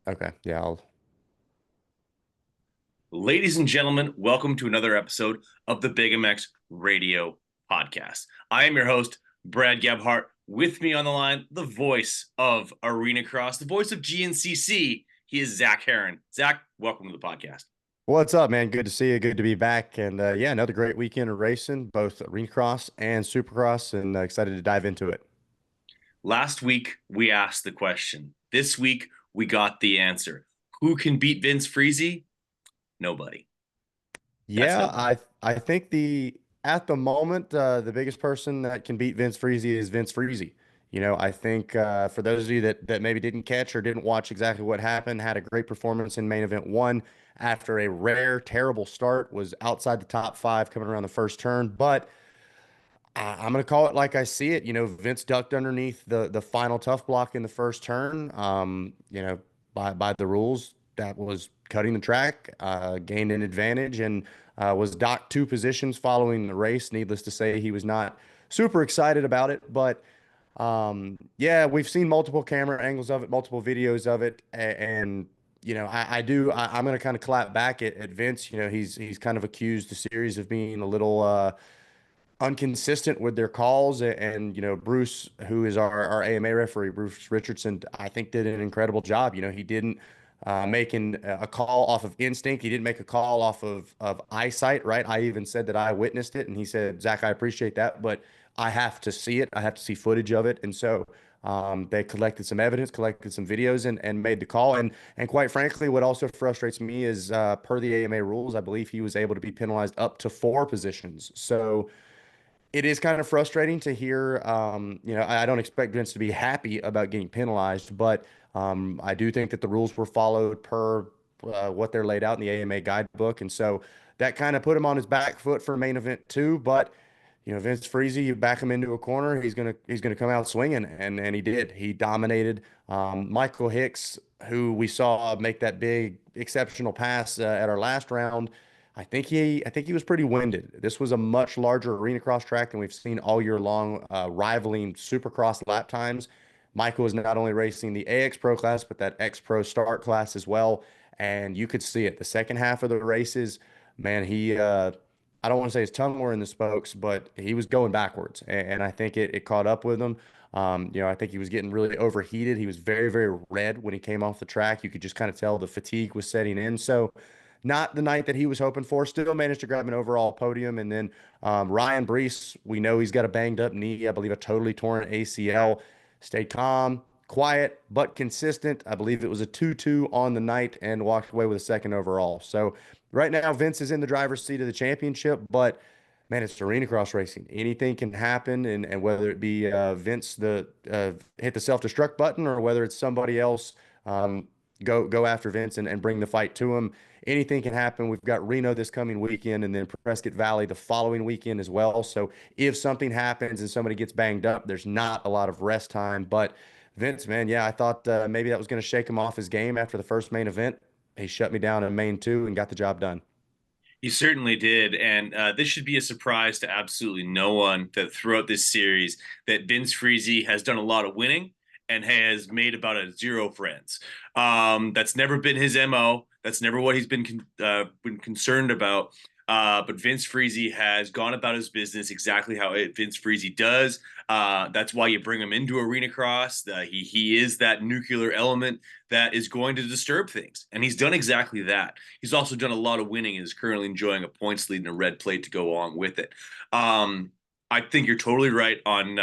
Okay. Yeah. Ladies and gentlemen, welcome to another episode of the Big MX Radio Podcast. I am your host, Brad Gebhart. With me on the line, the voice of Arena Cross, the voice of GNCC. He is Zac Herrin. Zac, welcome to the podcast. What's up, man? Good to see you. Good to be back. And yeah, another great weekend of racing, both Arena Cross and Supercross, and excited to dive into it. Last week, we asked the question. This week, we got the answer. Who can beat Vince Friese? Nobody. That's Yeah, nobody. I think the at the moment the biggest person that can beat Vince Friese is Vince Friese. I think for those of you that maybe didn't catch or didn't watch exactly what happened, had a great performance in main event one after a rare, terrible start, was outside the top five coming around the first turn, but I'm going to call it like I see it. Vince ducked underneath the final tough block in the first turn. By the rules, that was cutting the track, gained an advantage, and was docked two positions following the race. Needless to say, he was not super excited about it. But yeah, we've seen multiple camera angles of it, multiple videos of it, and I'm going to kind of clap back at Vince. He's kind of accused the series of being a little inconsistent with their calls. And Bruce, who is our AMA referee, Bruce Richardson, I think did an incredible job. He didn't making a call off of instinct. He didn't make a call off of eyesight, right? I even said that I witnessed it, and he said, Zach, I appreciate that, but I have to see it. I have to see footage of it. And so they collected some evidence, collected some videos, and made the call. And quite frankly, what also frustrates me is per the AMA rules, I believe he was able to be penalized up to four positions. So it is kind of frustrating to hear. I don't expect Vince to be happy about getting penalized, but I do think that the rules were followed per what they're laid out in the AMA guidebook. And so that kind of put him on his back foot for main event two. But Vince Friese, you back him into a corner, he's gonna come out swinging, and he did. He dominated. Michael Hicks, who we saw make that big exceptional pass at our last round. I think he was pretty winded. This was a much larger arena cross track than we've seen all year long, rivaling Supercross lap times. Michael was not only racing the AX Pro class, but that X Pro Start class as well. And you could see it. The second half of the races, man, I don't want to say his tongue were in the spokes, but he was going backwards. And I think it caught up with him. I think he was getting really overheated. He was very, very red when he came off the track. You could just kind of tell the fatigue was setting in. So, not the night that he was hoping for. Still managed to grab an overall podium. And then Ryan Brees, we know he's got a banged up knee, I believe a totally torn ACL. Stayed calm, quiet, but consistent. I believe it was a 2-2 on the night and walked away with a second overall. So right now, Vince is in the driver's seat of the championship, but man, it's arena cross racing. Anything can happen, and whether it be Vince hit the self-destruct button or whether it's somebody else go after Vince and bring the fight to him. Anything can happen. We've got Reno this coming weekend and then Prescott Valley the following weekend as well. So if something happens and somebody gets banged up, there's not a lot of rest time. But Vince, man, yeah, I thought maybe that was going to shake him off his game after the first main event. He shut me down in main two and got the job done. He certainly did, and this should be a surprise to absolutely no one that throughout this series that Vince Friese has done a lot of winning and has made about a zero friends. That's never been his MO. That's never what he's been concerned about. But Vince Friese has gone about his business exactly how Vince Friese does. That's why you bring him into Arena Cross. He is that nuclear element that is going to disturb things, and he's done exactly that. He's also done a lot of winning and is currently enjoying a points lead and a red plate to go along with it. I think you're totally right on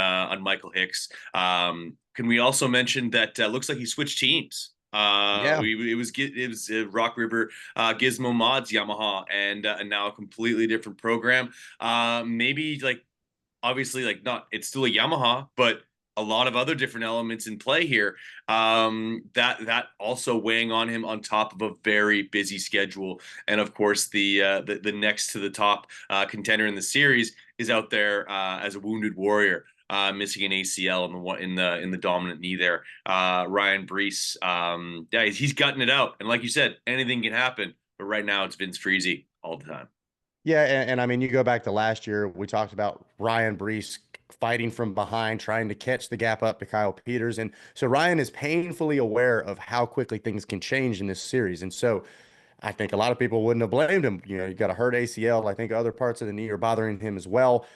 Michael Hicks. Can we also mention that looks like he switched teams? Yeah. It was Rock River Gizmo Mods Yamaha, and now a completely different program. Maybe like obviously like not it's still a Yamaha, but a lot of other different elements in play here. That also weighing on him on top of a very busy schedule, and of course the next to the top contender in the series is out there as a wounded warrior. Missing an ACL in the dominant knee there. Ryan Brees, yeah, he's gutting it out, and like you said, anything can happen. But right now, it's Vince Friese all the time. Yeah, and I mean, you go back to last year, we talked about Ryan Brees fighting from behind, trying to catch the gap up to Kyle Peters. And so Ryan is painfully aware of how quickly things can change in this series. And so I think a lot of people wouldn't have blamed him. You know, you got a hurt ACL. I think other parts of the knee are bothering him as well.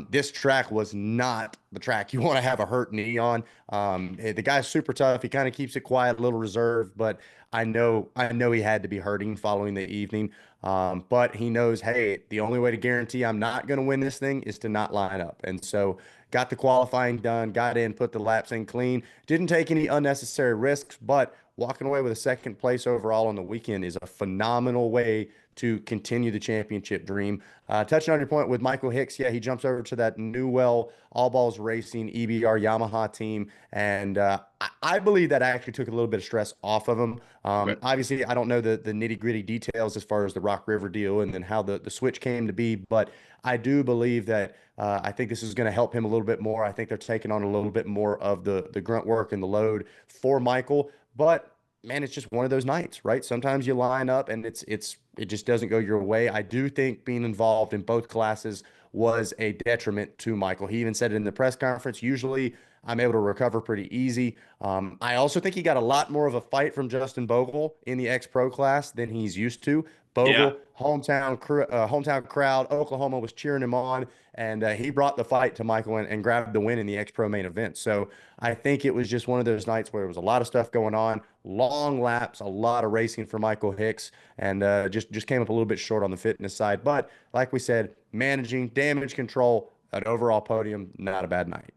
This track was not the track you want to have a hurt knee on. The guy's super tough. He kind of keeps it quiet, a little reserved, but I know he had to be hurting following the evening. But he knows, hey, the only way to guarantee I'm not going to win this thing is to not line up. And so got the qualifying done, got in, put the laps in clean, didn't take any unnecessary risks, but walking away with a second place overall on the weekend is a phenomenal way to continue the championship dream. Touching on your point with Michael Hicks, yeah, he jumps over to that Newell All Balls Racing EBR Yamaha team, and I believe that actually took a little bit of stress off of him. Okay. Obviously, I don't know the nitty gritty details as far as the Rock River deal and then how the switch came to be, but I do believe that I think this is going to help him a little bit more. I think they're taking on a little bit more of the grunt work and the load for Michael. But man, it's just one of those nights, right? Sometimes you line up and it just doesn't go your way. I do think being involved in both classes was a detriment to Michael. He even said it in the press conference. Usually I'm able to recover pretty easy. I also think he got a lot more of a fight from Justin Bogle in the X Pro class than he's used to. Yeah. Bogle, hometown crowd, Oklahoma was cheering him on, and he brought the fight to Michael and grabbed the win in the X Pro main event. So I think it was just one of those nights where there was a lot of stuff going on, long laps, a lot of racing for Michael Hicks, and just came up a little bit short on the fitness side. But like we said, managing damage control, an overall podium, not a bad night.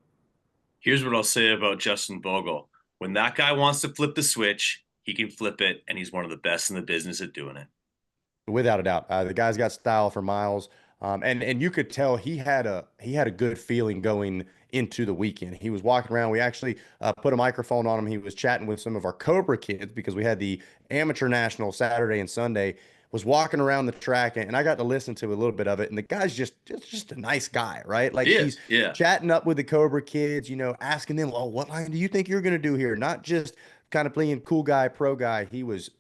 Here's what I'll say about Justin Bogle. When that guy wants to flip the switch, he can flip it, and he's one of the best in the business at doing it. Without a doubt, the guy's got style for miles, and you could tell he had a good feeling going into the weekend. He was walking around. We actually put a microphone on him. He was chatting with some of our Cobra kids because we had the amateur national Saturday and Sunday. Was walking around the track, and I got to listen to a little bit of it. And the guy's just a nice guy, right? Like He he's is. Yeah. chatting up with the Cobra kids, asking them, "Oh, what line do you think you're going to do here?" Not just kind of playing cool guy, pro guy. He was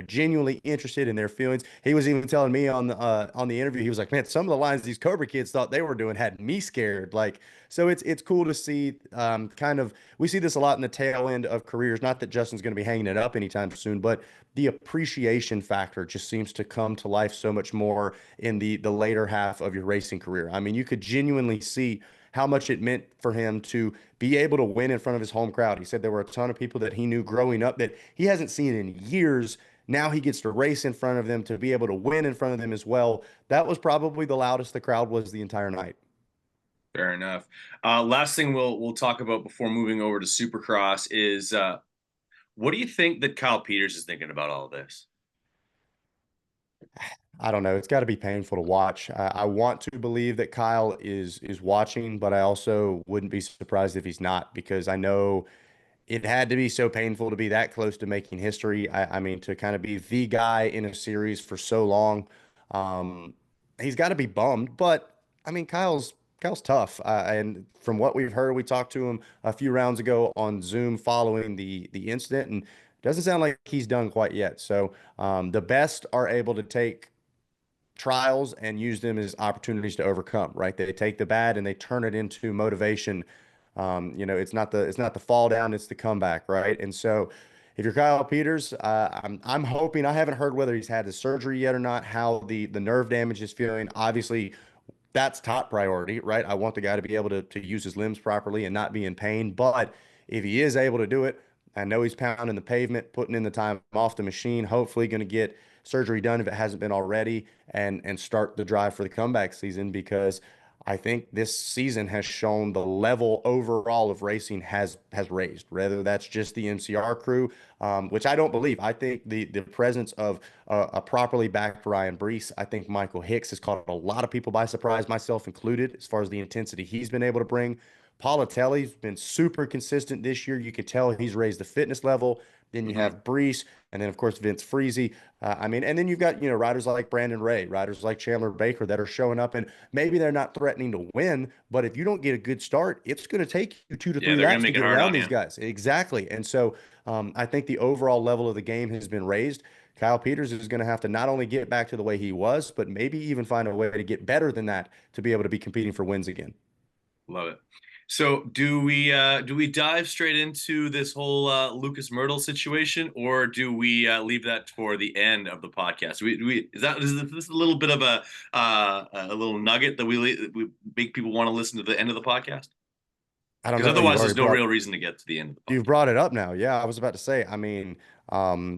genuinely interested in their feelings. He was even telling me on the interview, he was like, "Man, some of the lines these Cobra kids thought they were doing had me scared." Like, so it's cool to see. Kind of, we see this a lot in the tail end of careers. Not that Justin's going to be hanging it up anytime soon, but the appreciation factor just seems to come to life so much more in the later half of your racing career. I mean, you could genuinely see how much it meant for him to be able to win in front of his home crowd. He said there were a ton of people that he knew growing up that he hasn't seen in years. Now he gets to race in front of them, to be able to win in front of them as well. That was probably the loudest the crowd was the entire night. Fair enough. Last thing we'll talk about before moving over to Supercross is what do you think that Kyle Peters is thinking about all of this? I don't know. It's got to be painful to watch. I want to believe that Kyle is watching, but I also wouldn't be surprised if he's not, because I know it had to be so painful to be that close to making history. I mean, to kind of be the guy in a series for so long. Um, he's got to be bummed, but I mean, Kyle's tough. And from what we've heard, we talked to him a few rounds ago on Zoom following the incident, and doesn't sound like he's done quite yet. So the best are able to take trials and use them as opportunities to overcome, right? They take the bad and they turn it into motivation. It's not the fall down, it's the comeback, right? And so if you're Kyle Peters, I'm hoping, I haven't heard whether he's had his surgery yet or not, how the nerve damage is feeling. Obviously, that's top priority, right? I want the guy to be able to use his limbs properly and not be in pain. But if he is able to do it, I know he's pounding the pavement, putting in the time off the machine, hopefully going to get surgery done if it hasn't been already, and start the drive for the comeback season, because I think this season has shown the level overall of racing has raised. Whether that's just the MCR crew, which I don't believe. I think the presence of a properly backed Ryan Brees, I think Michael Hicks has caught a lot of people by surprise, myself included, as far as the intensity he's been able to bring. Paulatelli's been super consistent this year. You can tell he's raised the fitness level. Then you Mhm. have Brees, and then of course Vince Freeze. I mean, and then you've got riders like Brandon Ray, riders like Chandler Baker that are showing up, and maybe they're not threatening to win, but if you don't get a good start, it's going to take you two to Yeah, three they're gonna laps to make it get hard around on these you. guys. Exactly, and so I think the overall level of the game has been raised. Kyle Peters is going to have to not only get back to the way he was, but maybe even find a way to get better than that to be able to be competing for wins again. Love it. So do we dive straight into this whole Lucas Mirtl situation, or do we leave that for the end of the podcast? Is this a little bit of a little nugget that we make people want to listen to the end of the podcast? I don't Because know. otherwise, there's no real reason to get to the end of the You've podcast. brought it up now. Yeah, I was about to say. I mean, I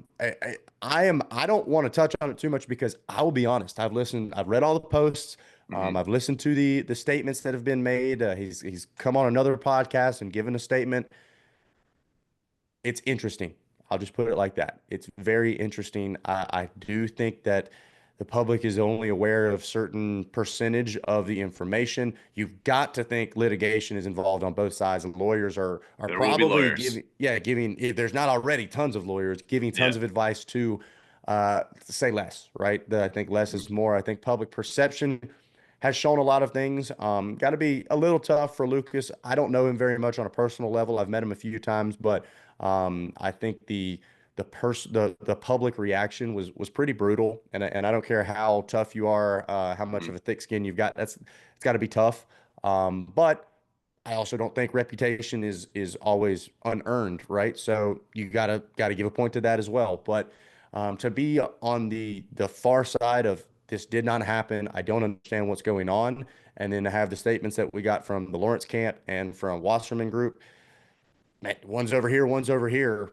don't want to touch on it too much because I will be honest. I've read all the posts. Hmm. I've listened to the statements that have been made. He's come on another podcast and given a statement. It's interesting. I'll just put it like that. It's very interesting. I do think that the public is only aware of certain percentage of the information. You've got to think litigation is involved on both sides, and lawyers are There will be probably lawyers. giving, if there's not already tons of lawyers giving Yeah. tons of advice to say less, right? I think less Mhm. is more. I think public perception has shown a lot of things. Got to be a little tough for Lucas. I don't know him very much on a personal level. I've met him a few times, but I think the public reaction was pretty brutal, and I don't care how tough you are, how much Mhm. of a thick skin you've got. It's got to be tough. But I also don't think reputation is always unearned, right? So you gotta give a point to that as well. But to be on the far side of this did not happen, I don't understand what's going on, and then to have the statements that we got from the Lawrence camp and from Wasserman Group, man, one's over here, one's over here.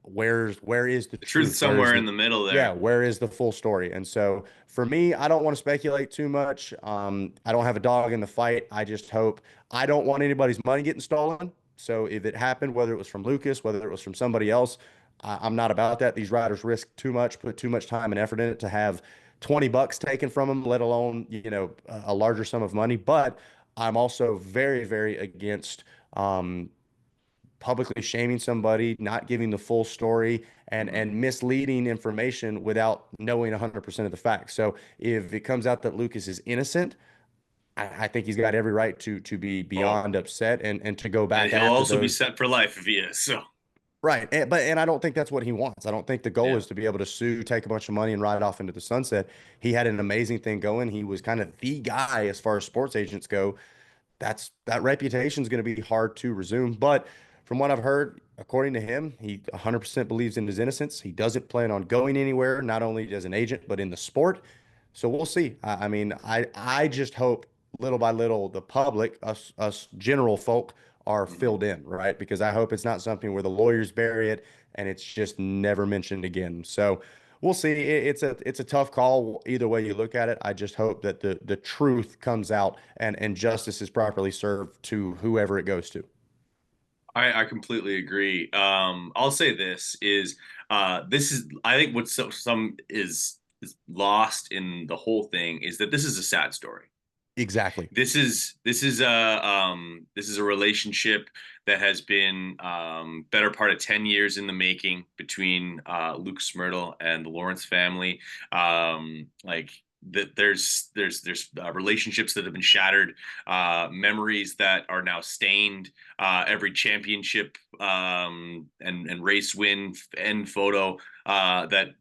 Where is the The truth is truth? Where is somewhere the in the middle yeah, there. where is the full story? And so for me, I don't want to speculate too much. I don't have a dog in the fight. I just hope I don't want anybody's money getting stolen. So if it happened, whether it was from Lucas, whether it was from somebody else, I'm not about that. These riders risk too much, put too much time and effort in it to have $20 taken from them, let alone, a larger sum of money. But I'm also very, very against publicly shaming somebody, not giving the full story, and Mhm. misleading information without knowing 100% of the facts. So if it comes out that Lucas is innocent, I think he's got every right to be Oh, beyond upset and to go and back he'll after also be those. set for life if he is. So Right. And I don't think that's what he wants. I don't think the goal yeah. is to be able to sue, take a bunch of money, and ride off into the sunset. He had an amazing thing going. He was kind of the guy as far as sports agents go. That reputation is going to be hard to resume. But from what I've heard, according to him, he 100% believes in his innocence. He doesn't plan on going anywhere, not only as an agent, but in the sport. So we'll see. I mean, I just hope little by little the public, us general folk, are Mhm. filled in, right? Because I hope it's not something where the lawyers bury it and it's just never mentioned again. So we'll see. It's a tough call either way you look at it. I just hope that the truth comes out and justice is properly served to whoever it goes to. I completely agree. I'll say this is I think what some is lost in the whole thing is that this is a sad story. Exactly. This is a relationship that has been better part of 10 years in the making between Lucas Mirtl and the Lawrence family. Like that there's relationships that have been shattered, memories that are now stained, every championship and race win end photo that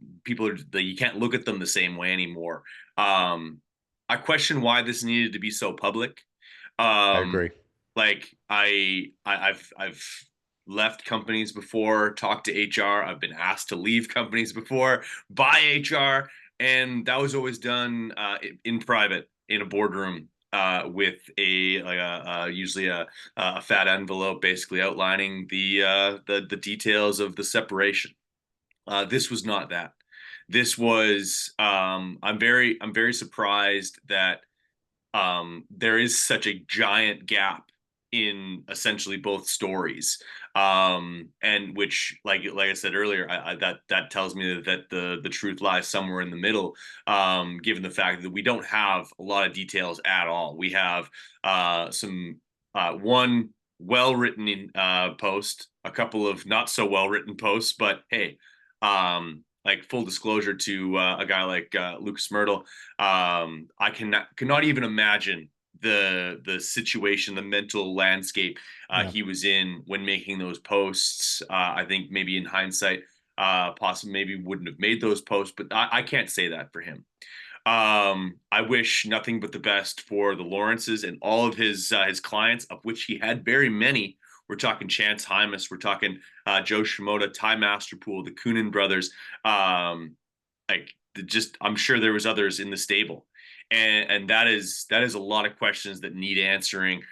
that you can't look at them the same way anymore. um I question why this needed to be so public. I Um, agree. like I've left companies before, talked to HR. I've been asked to leave companies before by HR, and that was always done in private in a boardroom with usually a fat envelope, basically outlining the details of the separation. This was not that. This was I'm very surprised that there is such a giant gap in essentially both stories, and which, like I said earlier, that tells me that the truth lies somewhere in the middle, given the fact that we don't have a lot of details at all. We have some one well written post, a couple of not so well written posts, but hey, like full disclosure to a guy like Lucas Mirtl, I cannot even imagine the situation, the mental landscape Yeah. he was in when making those posts. I think maybe in hindsight, possibly maybe wouldn't have made those posts, but I can't say that for him. I wish nothing but the best for the Lawrences and all of his clients, of which he had very many. We're talking Chance Hymas, we're talking Joe Shimoda, Ty Masterpool, the Coonan brothers. Like just, I'm sure there was others in the stable, and that is a lot of questions that need answering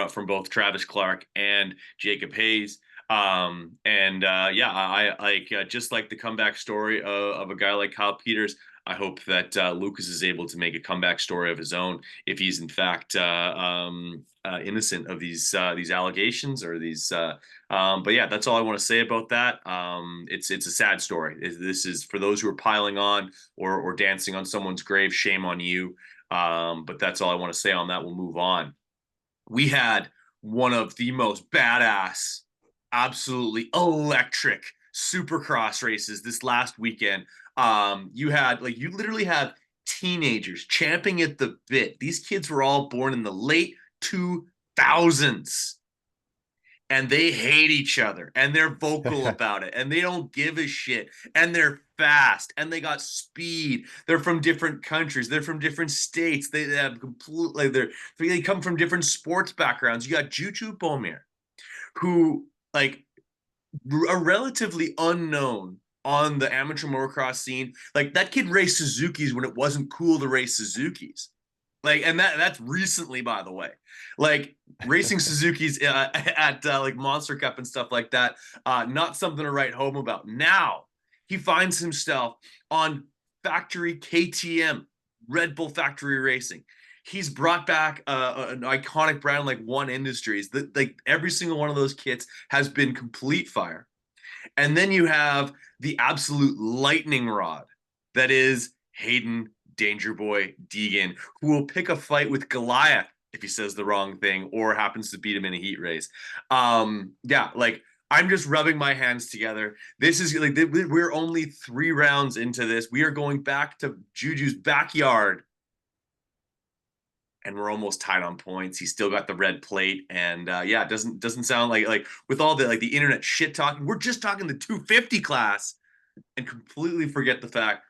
from both Travis Clark and Jacob Hayes. And yeah, I like just like the comeback story of a guy like Kyle Peters. I hope that Lucas is able to make a comeback story of his own if he's in fact innocent of these allegations or these. But yeah, that's all I want to say about that. It's a sad story. This is for those who are piling on or dancing on someone's grave. Shame on you. But that's all I want to say on that. We'll move on. We had one of the most badass, absolutely electric supercross races this last weekend. You literally have teenagers champing at the bit. These kids were all born in the late 2000s and they hate each other and they're vocal about it and they don't give a shit and they're fast and they got speed. They're from different countries, they're from different states, they have completely they come from different sports backgrounds. You got Juju Beaumer, who like a relatively unknown on the amateur motocross scene. Like that kid raced Suzuki's when it wasn't cool to race Suzuki's. Like, and that's recently, by the way. Like racing Suzuki's at like Monster Cup and stuff like that. Not something to write home about. Now he finds himself on factory KTM, Red Bull Factory Racing. He's brought back an iconic brand like One Industries. That like every single one of those kits has been complete fire. And then you have the absolute lightning rod that is Haiden Danger Boy Deegan, who will pick a fight with Goliath if he says the wrong thing or happens to beat him in a heat race. Yeah, like I'm just rubbing my hands together. This is like we're only 3 rounds into this. We are going back to Juju's backyard and we're almost tied on points. He's still got the red plate, and yeah, it doesn't sound like with all the like the internet shit talking. We're just talking the 250 class, and completely forget the fact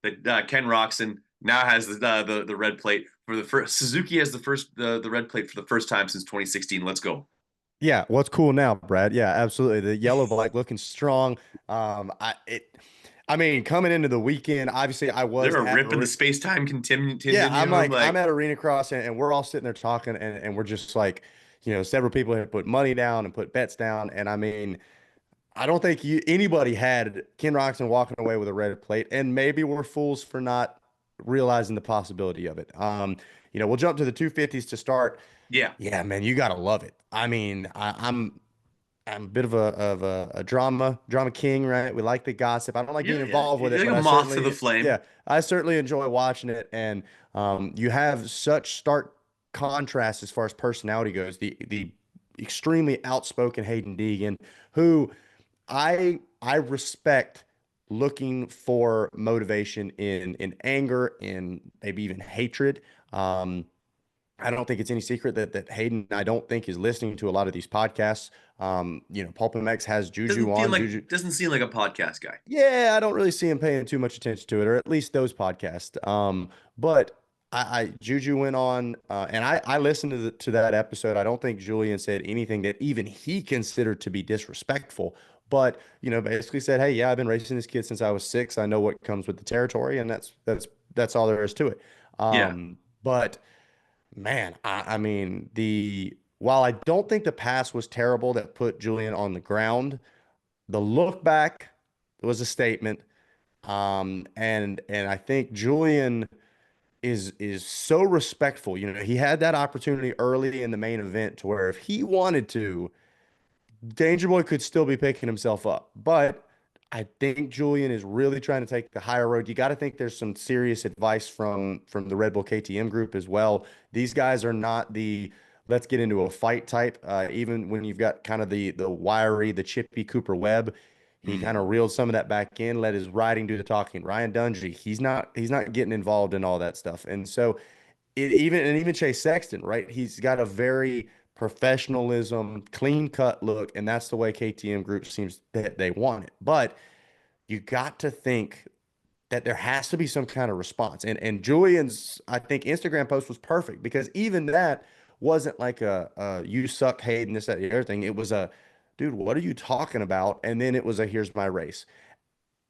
that Ken Roxon now has the red plate for the first. Suzuki has the red plate for the first time since 2016. Let's go. Yeah, what's cool now, Brad? Yeah, absolutely. The yellow bike looking strong. I mean, coming into the weekend, obviously I was They're a at rip in the space time yeah, continuum. I'm Like, at Arena Cross and we're all sitting there talking and we're just like, several people have put money down and put bets down. And I mean, I don't think anybody had Ken Roxon walking away with a red plate, and maybe we're fools for not realizing the possibility of it. We'll jump to the 250s to start. yeah, Yeah, man, you gotta love it. I mean, I'm a bit of a drama king, right? We like the gossip. I don't like being involved with you're it, like but a I moth to the certainly, flame. yeah, I certainly enjoy watching it. And you have such stark contrast as far as personality goes. The extremely outspoken Haiden Deegan, who I respect looking for motivation in anger, in maybe even hatred. Um, I don't think it's any secret that Haiden, I don't think, is listening to a lot of these podcasts. Pulp MX has Juju on. Juju, Doesn't seem like a podcast guy. yeah, I don't really see him paying too much attention to it, or at least those podcasts. But I Juju went on, and I listened to that episode. I don't think Julien said anything that even he considered to be disrespectful. But basically said, "Hey, yeah, I've been racing this kid since I was 6. I know what comes with the territory, and that's all there is to it." Yeah, But man, I mean, the while I don't think the pass was terrible that put Julien on the ground, the look back was a statement. And I think Julien is so respectful. He had that opportunity early in the main event to where if he wanted to, Danger Boy could still be picking himself up. But I think Julien is really trying to take the higher road. You got to think there's some serious advice from the Red Bull KTM group as well. These guys are not the let's get into a fight type. Even when you've got kind of the wiry, the chippy Cooper Webb, he kind of reeled some of that back in, let his riding do the talking. Ryan Dungey, he's not getting involved in all that stuff. And so even Chase Sexton, right? He's got a very professionalism, clean cut look, and that's the way KTM Group seems that they want it. But you got to think that there has to be some kind of response. And Julian's, I think, Instagram post was perfect because even that wasn't like a you suck, Hayden, this, that, the other thing. It was a, dude, what are you talking about? And then it was a here's my race.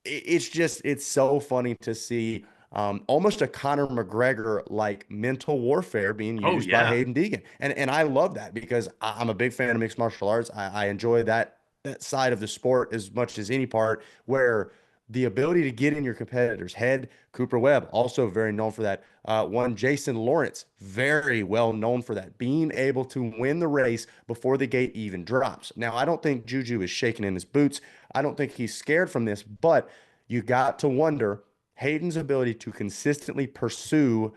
It's just it's so funny to see almost a Conor McGregor like mental warfare being Oh used by yeah. Hayden Deegan, and I love that because I'm a big fan of mixed martial arts. I enjoy that side of the sport as much as any part where the ability to get in your competitor's head. Cooper Webb also very known for that. One Jason Lawrence very well known for that, being able to win the race before the gate even drops. Now I don't think Juju is shaking in his boots. I don't think he's scared from this, but you got to wonder Hayden's ability to consistently pursue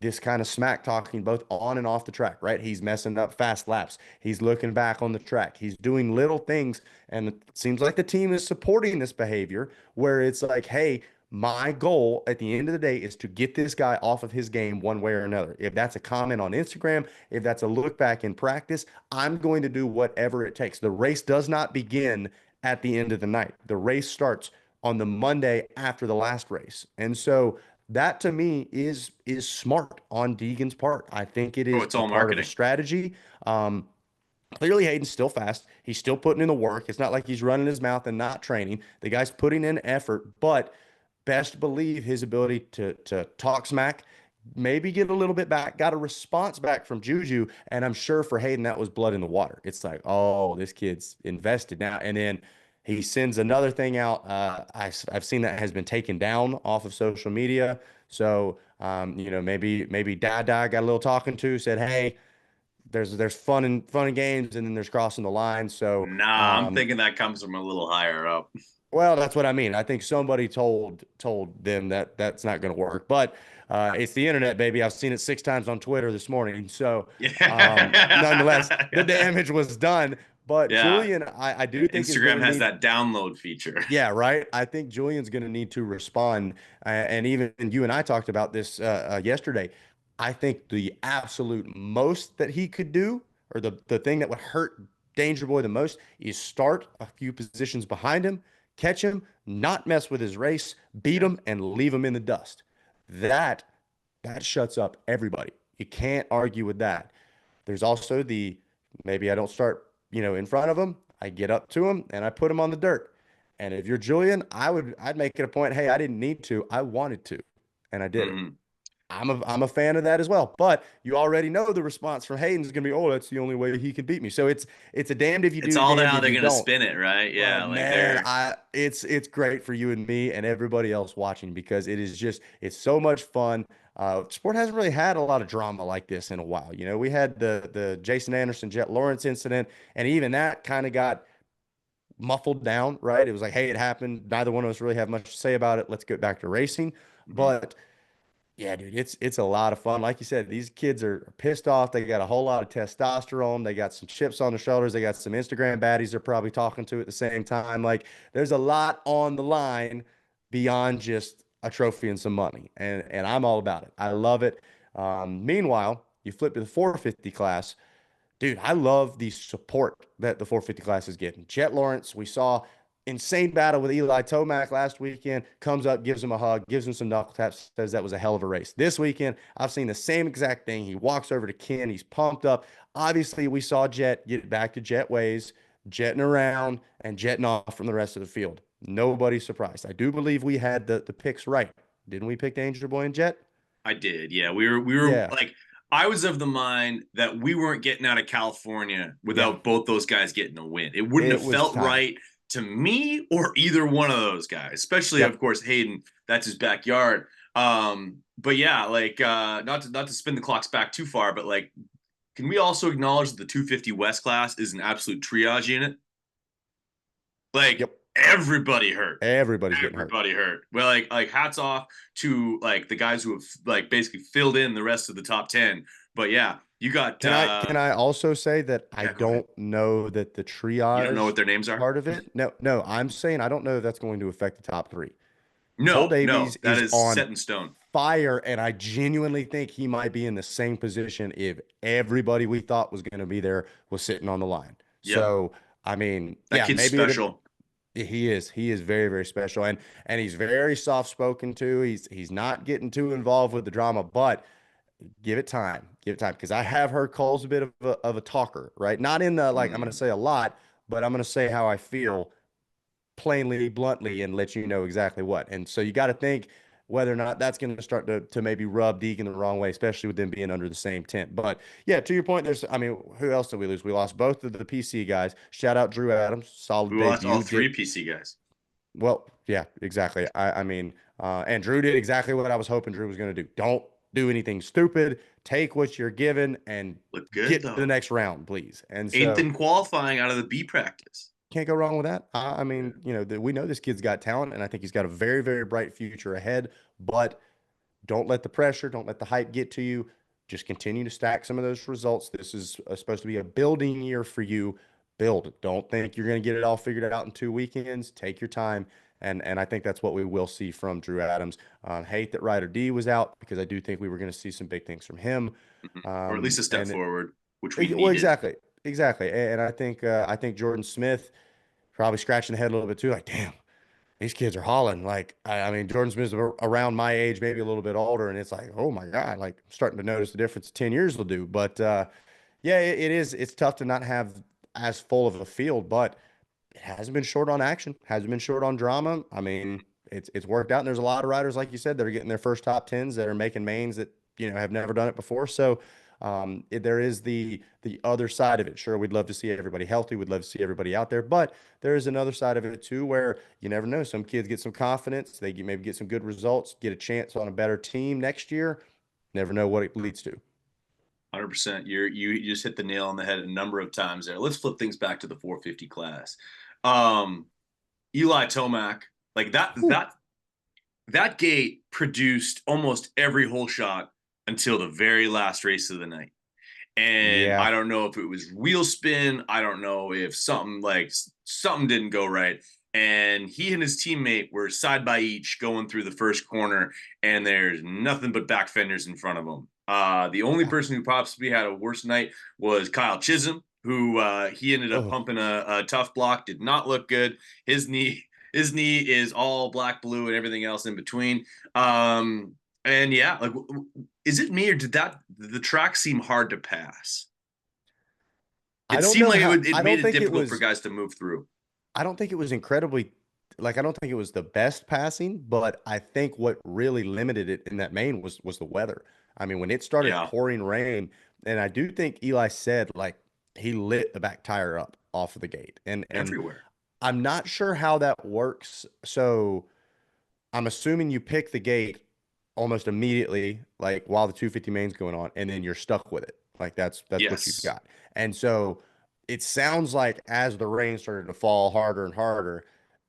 this kind of smack talking both on and off the track, right? He's messing up fast laps. He's looking back on the track. He's doing little things. And it seems like the team is supporting this behavior where it's like, hey, my goal at the end of the day is to get this guy off of his game one way or another. If that's a comment on Instagram, if that's a look back in practice, I'm going to do whatever it takes. The race does not begin at the end of the night. The race starts on the Monday after the last race. And so that to me is smart on Deegan's part. I think it Oh, is it's a all part of a marketing. strategy. Clearly, Hayden's still fast. He's still putting in the work. It's not like he's running his mouth and not training. The guy's putting in effort, but best believe his ability to talk smack, maybe get a little bit back, got a response back from Juju, and I'm sure for Hayden that was blood in the water. It's like, oh, this kid's invested now, and then he sends another thing out. I've seen that has been taken down off of social media. So maybe Dada got a little talking to, said, hey, there's fun and games, and then there's crossing the line. So Nah, I'm thinking that comes from a little higher up. well, that's what I mean. I think somebody told them that that's not going to work. But it's the internet, baby. I've seen it 6 times on Twitter this morning. So nonetheless, the Yeah. damage was done. But Yeah. Julian, I do think is going Instagram to has need. that download feature. Yeah, right. I think Julian's going to need to respond. And even you and I talked about this yesterday. I think the absolute most that he could do, or the thing that would hurt Danger Boy the most, is start a few positions behind him, catch him, not mess with his race, beat Yeah. him, and leave him in the dust. That that shuts up everybody. You can't argue with that. There's also the maybe I don't start, in front of him. I get up to him and I put him on the dirt. And if you're Julian, I'd make it a point, hey, I didn't need to. I wanted to, and I did it. Mhm. I'm a fan of that as well. But you already know the response from Hayden's gonna be, oh, that's the only way he can beat me. So it's a damned if you It's do, all damned how if they're you gonna don't. spin it, right? But Yeah, like man, they're it's great for you and me and everybody else watching because it's so much fun. Sport hasn't really had a lot of drama like this in a while. We had the Jason Anderson, Jett Lawrence incident, and even that kind of got muffled down, right? It was like, hey, it happened. Neither one of us really have much to say about it. Let's get back to racing. Mhm. But yeah, dude, it's a lot of fun. Like you said, these kids are pissed off. They got a whole lot of testosterone. They got some chips on their shoulders. They got some Instagram baddies they're probably talking to at the same time. Like there's a lot on the line beyond just a trophy and some money. And I'm all about it. I love it. Meanwhile, you flip to the 450 class. Dude, I love the support that the 450 class is getting. Jett Lawrence, we saw insane battle with Eli Tomac last weekend, comes up, gives him a hug, gives him some knuckle taps, says that was a hell of a race. This weekend, I've seen the same exact thing. He walks over to Ken, he's pumped up. Obviously, we saw Jett get back to Jett ways, jetting around and jetting off from the rest of the field. Nobody's surprised. I do believe we had the picks right. Didn't we pick Danger Boy and Jett? I did. Yeah, we were Yeah, like I was of the mind that we weren't getting out of California yeah. without both those guys getting a win. It wouldn't It have was felt time. right to me or either one of those guys, especially of Yep. course Hayden. That's his backyard. But yeah, like not to spin the clocks back too far, but like, can we also acknowledge that the 250 West class is an absolute triage unit? Like Yep. everybody hurt. Everybody's getting hurt. Everybody hurt. Well, like hats off to like the guys who have like basically filled in the rest of the top 10. But yeah, you got Can I also say that I yeah, go ahead. don't know that the You don't know triage what their names are? part of it. No, no, I'm saying I don't know if that's going to affect the top three. Cole No, no, Davies that is is on set in stone. fire, and I genuinely think he might be in the same position if everybody we thought was going to be there was sitting on the line. Yep. So, I mean, That yeah, kid's maybe it special. He is very, very special, and he's very soft spoken too. He's not getting too involved with the drama, but give it time, because I have heard Cole's a bit of a talker, right? Not in the like I'm going to Mm. say a lot, but I'm going to say how I feel plainly, bluntly, and let you know exactly what. And so you got to think whether or not that's going to start to maybe rub Deegan the wrong way, especially with them being under the same tent. But yeah, to your point, I mean, who else did we lose? We lost both of the PC guys. Shout out Drew Adams, solid We lost all debut. three Did PC guys. well, yeah, exactly. I mean, and Drew did exactly what I was hoping Drew was going to do. Don't do anything stupid. Take what you're given and Look good get to the though. next round, please. And Eighth so in qualifying out of the B practice. can't go wrong with that. I Yeah. mean, we know this kid's got talent, and I think he's got a very, very bright future ahead. But don't let the pressure, don't let the hype get to you. Just continue to stack some of those results. This is supposed to be a building year for you. Build. Don't think you're going to get it all figured out in 2 weekends. Take your time. And I think that's what we will see from Drew Adams. Hate that Ryder D was out, because I do think we were going to see some big things from him. Mhm. Or at least a step And forward, which we well, needed. exactly, exactly. And I think Jordan Smith probably scratching the head a little bit too. Like, damn, these kids are hauling. Like, I mean, Jordan Smith's around my age, maybe a little bit older, and it's like, oh my God, like I'm starting to notice the difference 10 years will do. But yeah, it is. It's tough to not have as full of a field, but it hasn't been short on action, hasn't been short on drama. I mean, it's worked out, and there's a lot of riders, like you said, that are getting their first top tens, that are making mains that have never done it before. So there is the other side of it. Sure, we'd love to see everybody healthy, we'd love to see everybody out there, but there is another side of it too, where you never know. Some kids get some confidence, maybe get some good results, get a chance on a better team next year. Never know what it leads to. 100%. You just hit the nail on the head a number of times there. Let's flip things back to the 450 class. Um, Eli Tomac, like that gate produced almost every hole shot until the very last race of the night. And Yeah. I don't know if it was wheel spin. I don't know if something didn't go right. And he and his teammate were side by each going through the first corner, and there's nothing but back fenders in front of them. The only Yeah. person who possibly had a worse night was Kyle Chisholm, who he ended up Oh, pumping a tough block. Did not look good. His knee is all black, blue, and everything else in between. And yeah, like, is it me or did the track seem hard to pass? I It don't seemed know like how. it made it difficult for guys to move through. I don't think it was incredibly, like, I don't think it was the best passing, but I think what really limited it in that main was the weather. I mean, when it started Yeah, pouring rain, and I do think Eli said like he lit the back tire up off of the gate. And everywhere. I'm not sure how that works. So I'm assuming you pick the gate almost immediately, like while the 250 main's going on, and then you're stuck with it. Like that's what you've Yes. got. And so it sounds like as the rain started to fall harder and harder,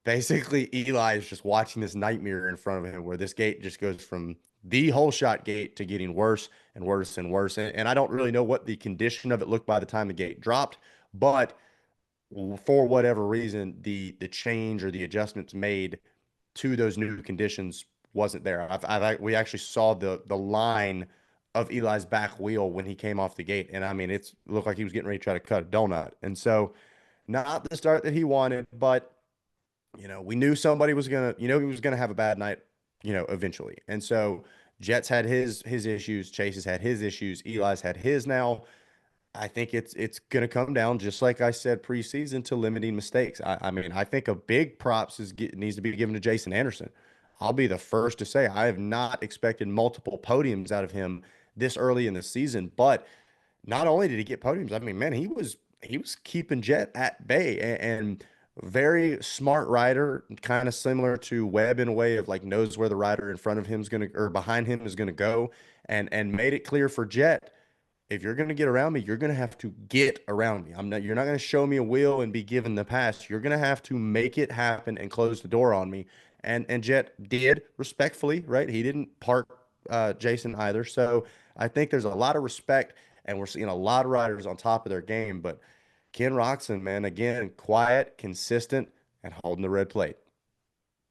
basically Eli is just watching this nightmare in front of him, where this gate just goes from the whole shot gate to getting worse and worse and worse. And I don't really know what the condition of it looked by the time the gate dropped, but for whatever reason, the change or the adjustments made to those new conditions wasn't there. We actually saw the line of Eli's back wheel when he came off the gate, and I mean it looked like he was getting ready to try to cut a donut. And so, not the start that he wanted, but we knew somebody was gonna, he was gonna have a bad night, eventually. And so Jett's had his issues, Chase has had his issues, Eli's had his now. I think it's going to come down, just like I said preseason, to limiting mistakes. I mean, I think a big props needs to be given to Jason Anderson. I'll be the first to say I have not expected multiple podiums out of him this early in the season, but not only did he get podiums, I mean, man, he was keeping Jett at bay, and very smart rider, kind of similar to Webb in a way of like knows where the rider in front of him is going to or behind him is going to go, and made it clear for Jett, if you're going to get around me, you're going to have to get around me. You're not going to show me a wheel and be given the pass. You're going to have to make it happen and close the door on me. And Jett did respectfully, right? He didn't park Jason either. So I think there's a lot of respect, and we're seeing a lot of riders on top of their game. But Ken Roxon, man, again, quiet, consistent, and holding the red plate.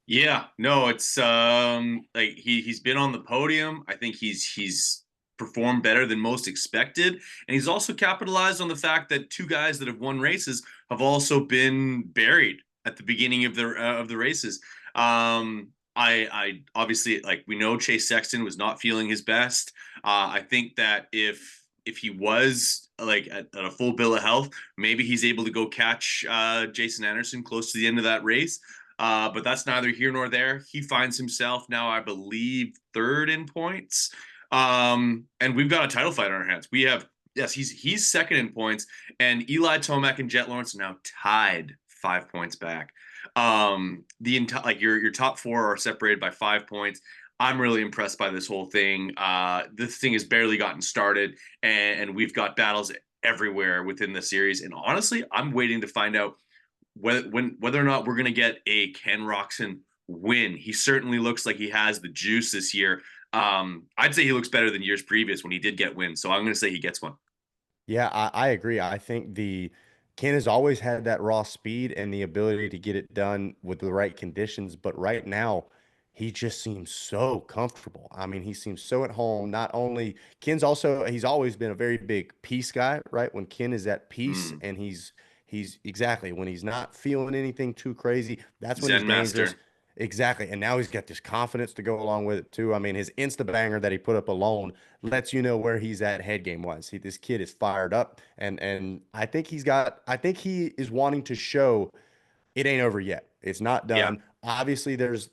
Yeah, no, it's like he's been on the podium. I think he's performed better than most expected, and he's also capitalized on the fact that two guys that have won races have also been buried at the beginning of the races. I obviously, like, we know Chase Sexton was not feeling his best. I think that if he was like at a full bill of health, maybe he's able to go catch Jason Anderson close to the end of that race. But that's neither here nor there. He finds himself now, I believe, third in points. And we've got a title fight on our hands. We have, yes, he's second in points, and Eli Tomac and Jett Lawrence are now tied 5 points back. The entire, like, your top four are separated by 5 points. I'm really impressed by this whole thing. This thing has barely gotten started, and we've got battles everywhere within the series. And honestly, I'm waiting to find out whether or not we're going to get a Ken Roczen win. He certainly looks like he has the juice this year. I'd say he looks better than years previous when he did get wins. So I'm going to say he gets one. Yeah, I agree. I think the Ken has always had that raw speed and the ability to get it done with the right conditions, but right now he just seems so comfortable. I mean, he seems so at home. Not only Ken's also he's always been a very big peace guy, right? When Ken is at peace Mm. and he's exactly when he's not feeling anything too crazy, that's when he's Zen dangerous. Master. Exactly. And now he's got this confidence to go along with it too. I mean, his Insta banger that he put up alone lets you know where he's at head game wise. This kid is fired up, and I think he is wanting to show it ain't over yet. It's not Yeah. done. Obviously, there's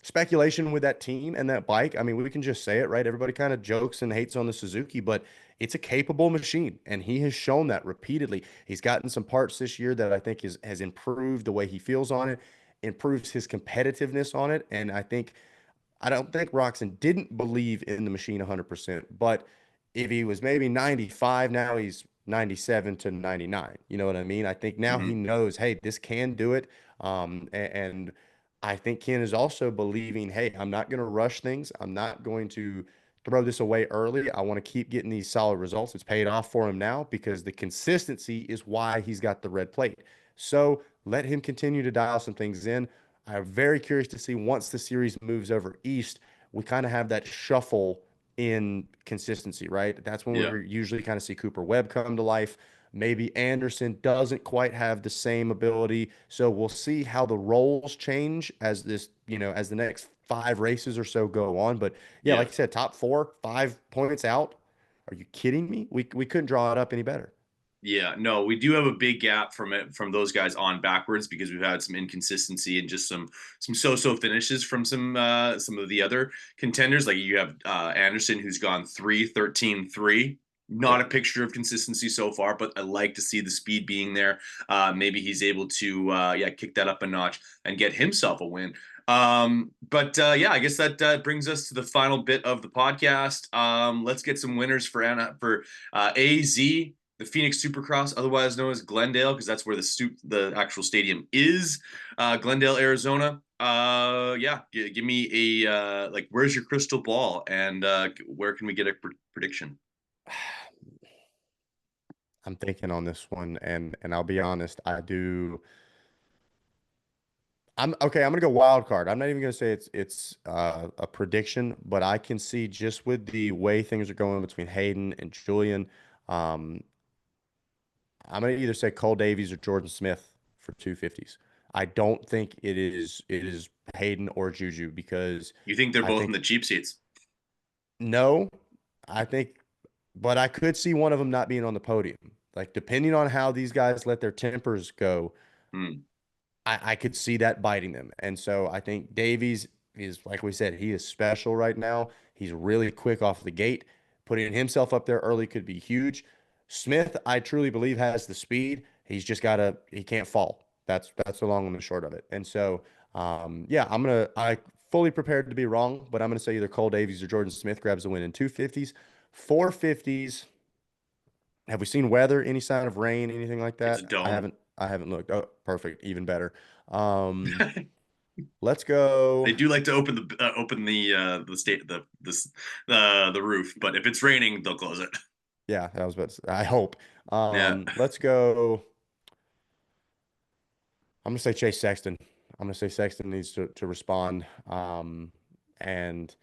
speculation with that team and that bike. I mean, we can just say it, right? Everybody kind of jokes and hates on the Suzuki, but it's a capable machine, and he has shown that repeatedly. He's gotten some parts this year that I think has improved the way he feels on it, improves his competitiveness on it, and I don't think Roxon didn't believe in the machine 100%, but if he was maybe 95, now he's 97 to 99. You know what I mean? I think now he Mm-hmm. knows, hey, this can do it. And I think Ken is also believing, hey, I'm not going to rush things. I'm not going to throw this away early. I want to keep getting these solid results. It's paid off for him now because the consistency is why he's got the red plate. So let him continue to dial some things in. I'm very curious to see once the series moves over east, we kind of have that shuffle in consistency, right? That's when Yeah. we usually kind of see Cooper Webb come to life. Maybe Anderson doesn't quite have the same ability. So we'll see how the roles change as as the next 5 races or so go on. But yeah, Yeah. like you said, top four, 5 points out. Are you kidding me? We couldn't draw it up any better. Yeah, no, we do have a big gap from those guys on backwards because we've had some inconsistency and just some so-so finishes from some of the other contenders. Like, you have Anderson, who's gone 3-13-3. Not Yep. a picture of consistency so far, but I like to see the speed being there. Maybe he's able to kick that up a notch and get himself a win. But yeah, I guess that brings us to the final bit of the podcast. Let's get some winners for AZ, the Phoenix Supercross, otherwise known as Glendale, because that's where the actual stadium is, Glendale, Arizona. Yeah, give me a like, where's your crystal ball, and where can we get a prediction? I'm thinking on this one, and I'll be honest, I do. I'm okay. I'm gonna go wild card. I'm not even gonna say it's a prediction, but I can see just with the way things are going between Haiden and Julien, um, I'm gonna either say Cole Davies or Jordan Smith for 250s. I don't think it is Haiden or Juju because You think they're I both in think the cheap seats? no, I think, but I could see one of them not being on the podium. Like depending on how these guys let their tempers go, Hmm. I could see that biting them. And so I think Davies is, like we said, he is special right now. He's really quick off the gate. Putting himself up there early could be huge. Smith, I truly believe, has the speed. He's just he can't fall. That's the long and the short of it. And so, yeah, I fully prepared to be wrong, but I'm gonna say either Cole Davies or Jordan Smith grabs the win in 250s. 450s. Have we seen weather? Any sign of rain? Anything like It's a that? I dome. haven't. I haven't looked. Oh, perfect. Even better. Um, let's go. They do like to open the state the roof, but if it's raining, they'll close it. Yeah, I was about to say, I hope. Yeah. Let's go. I'm gonna say Chase Sexton. I'm gonna say Sexton needs to respond. And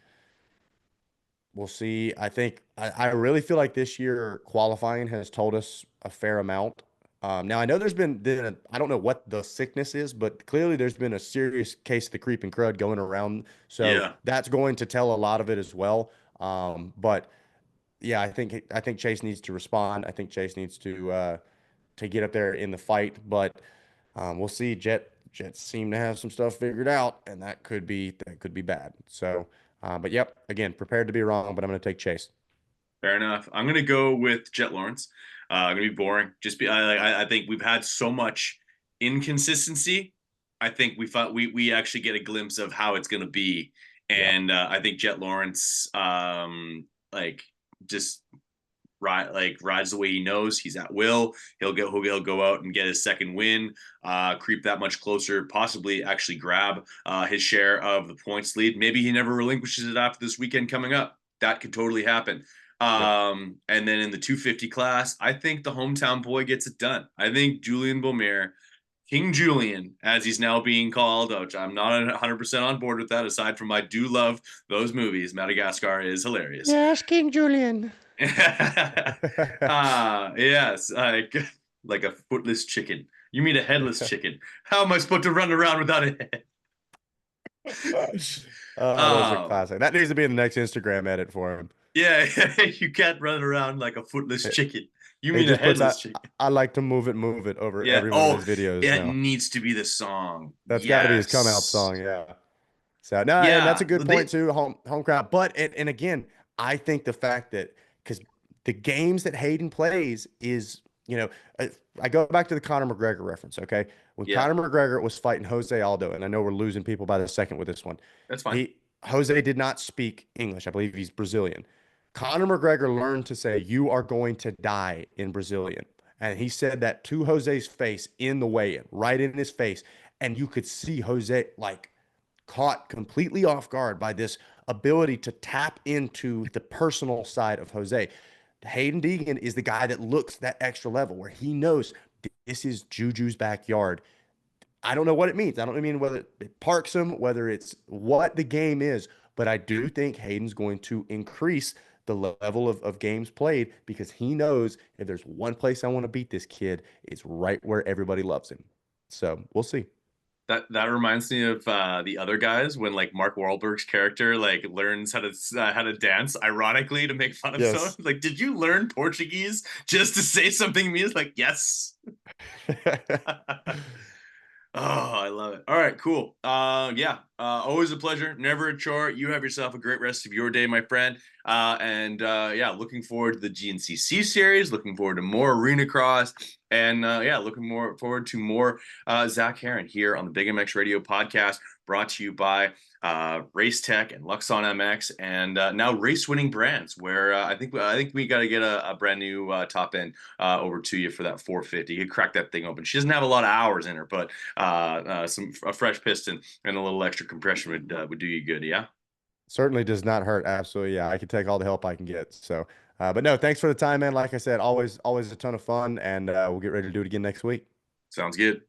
we'll see. I think I really feel like this year qualifying has told us a fair amount. Now I know I don't know what the sickness is, but clearly there's been a serious case of the creeping crud going around. So Yeah. that's going to tell a lot of it as well. But yeah, I think Chase needs to respond. I think Chase needs to get up there in the fight. But we'll see. Jets seem to have some stuff figured out, and that could be bad. So, but yep, again, prepared to be wrong, but I'm going to take Chase. Fair enough. I'm gonna go with Jett Lawrence. Gonna be boring. Just be. I think we've had so much inconsistency. I think we actually get a glimpse of how it's gonna be, Yeah. and I think Jett Lawrence, like just rides the way he knows. He's at will. He'll go out and get his second win. Creep that much closer. Possibly actually grab his share of the points lead. Maybe he never relinquishes it after this weekend coming up. That could totally happen. Yep. And then in the 250 class, I think the hometown boy gets it done. I think Julien Beaumer, King Julien, as he's now being called, which I'm not 100% on board with that, aside from I do love those movies. Madagascar is hilarious. Yes, King Julian. Yes, like a footless chicken. You mean a headless chicken? How am I supposed to run around without a head? Oh, those are Um, classic. That needs to be in the next Instagram edit for him. yeah, you can't run around like a footless chicken. You He mean a just puts headless chicken? I like to move it over Yeah. every one of Oh, his videos it now. needs to be the song. That's got to be his come out Yes. song, yeah. So no, and that's a Yeah. good point They. too, home crowd. But and again, I think the fact that because the games that Hayden plays is, I, I go back to the Conor McGregor reference, okay? When Yeah. Conor McGregor was fighting Jose Aldo, and I know we're losing people by the second with this one, That's fine. he Jose did not speak English. I believe he's Brazilian. Conor McGregor learned to say, "You are going to die" in Brazilian. And he said that to Jose's face in the weigh-in, right in his face. And you could see Jose like caught completely off guard by this ability to tap into the personal side of Jose. Haiden Deegan is the guy that looks that extra level where he knows this is Juju's backyard. I don't know what it means. I don't mean whether it parks him, whether it's what the game is, but I do think Hayden's going to increase the level of games played because he knows if there's one place I want to beat this kid, it's right where everybody loves him. So we'll see. That reminds me of the other guys when like Mark Wahlberg's character like learns how to dance ironically to make fun of someone. Yes. Like, did you learn Portuguese just to say something mean? It's like, yes. Oh, I love it. All right, cool. Yeah, always a pleasure, never a chore. You have yourself a great rest of your day, my friend. And yeah, looking forward to the GNCC series. Looking forward to more arena cross, and yeah, looking more forward to more Zac Herrin here on the Big MX Radio podcast, brought to you by Race Tech and Luxon MX, and now Race Winning Brands. Where I think we got to get a brand new top end over to you for that 450. You could crack that thing open. She doesn't have a lot of hours in her, but a fresh piston and a little extra compression would do you good. Yeah. Certainly does not hurt. Absolutely. Yeah. I can take all the help I can get. So, but no, thanks for the time, man. Like I said, always a ton of fun, and we'll get ready to do it again next week. Sounds good.